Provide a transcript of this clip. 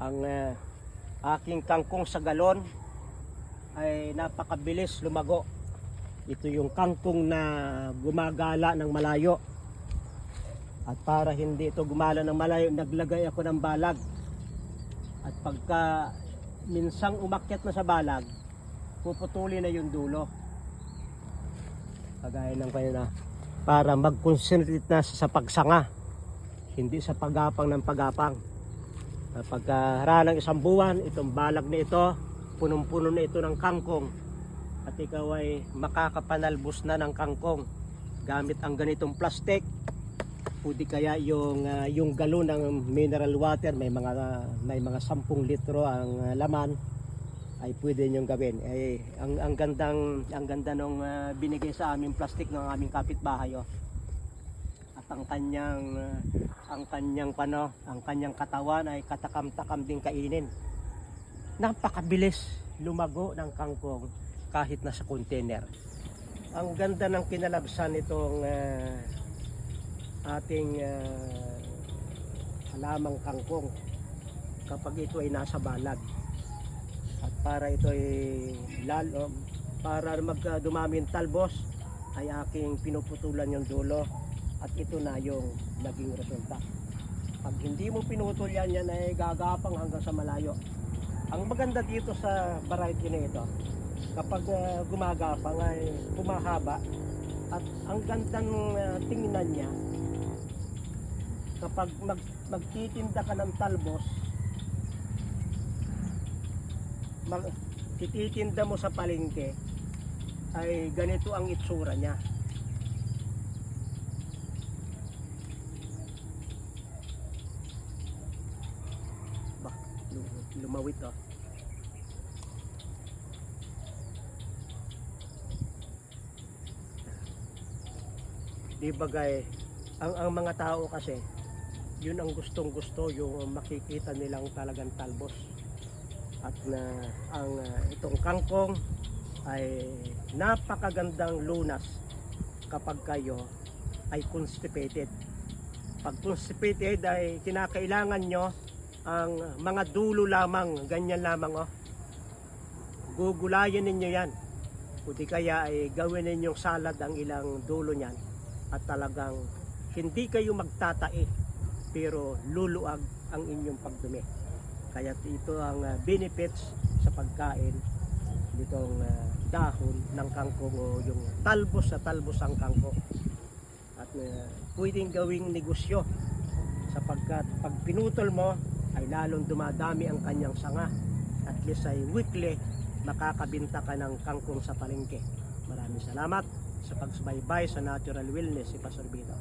Ang aking kangkong sa galon ay napakabilis lumago. Ito yung kangkong na gumagala ng malayo. At para hindi ito gumala ng malayo, naglagay ako ng balag. At pagka minsang umakyat na sa balag, puputuli na yung dulo. Kagaya ng kanina, para mag-concentrate na sa pagsanga, hindi sa pagapang ng pagapang. Pagka ng isang buwan, itong balag na ito, punong-puno na ito ng kangkong, at ikaw ay makakapanalbos na ng kangkong gamit ang ganitong plastic, o di kaya yung galon ng mineral water, may mga 10 litro ang laman, ay pwede niyong gawin. Ang ganda nung binigay sa aming plastic ng aming kapitbahay, oh. At ang kanyang katawan ay katakam-takam din kainin. Napakabilis lumago ng kangkong kahit nasa container. Ang ganda ng kinalabsan itong ating halamang kangkong kapag ito ay nasa balag. At para ito ay para dumami yung talbos, ay aking pinuputulan yung dulo, at ito na yung naging resulta. Pag hindi mo pinutol yan ay gagapang hanggang sa malayo. Ang maganda dito sa variety na ito, kapag gumagapang ay humahaba, at ang gandang tingnan niya. Kapag magtitinda ka ng talbos, tititinda mo sa palengke, ay ganito ang itsura niya. Lumawit, oh. Di bagay, ang mga tao kasi, yun ang gustong gusto, yung makikita nilang talagang talbos. At itong kangkong ay napakagandang lunas kapag kayo ay constipated. Pag constipated ay kinakailangan nyo ang mga dulo lamang, ganyan lamang, oh. Gugulayan ninyo yan. O di kaya ay gawin ninyong salad ang ilang dulo niyan, at talagang hindi kayo magtatae, pero luluag ang inyong pagdumi. Kaya ito ang benefits sa pagkain nitong dahon ng kangkong, o yung talbos sa talbos ang kangkong. At pwedeng gawing negosyo, sapagkat pag pinutol mo ay lalong dumadami ang kanyang sanga. At least ay weekly makakabinta ka ng kangkong sa palengke. Maraming salamat sa pagsubaybay sa Natural Wellness si Pastor Vito.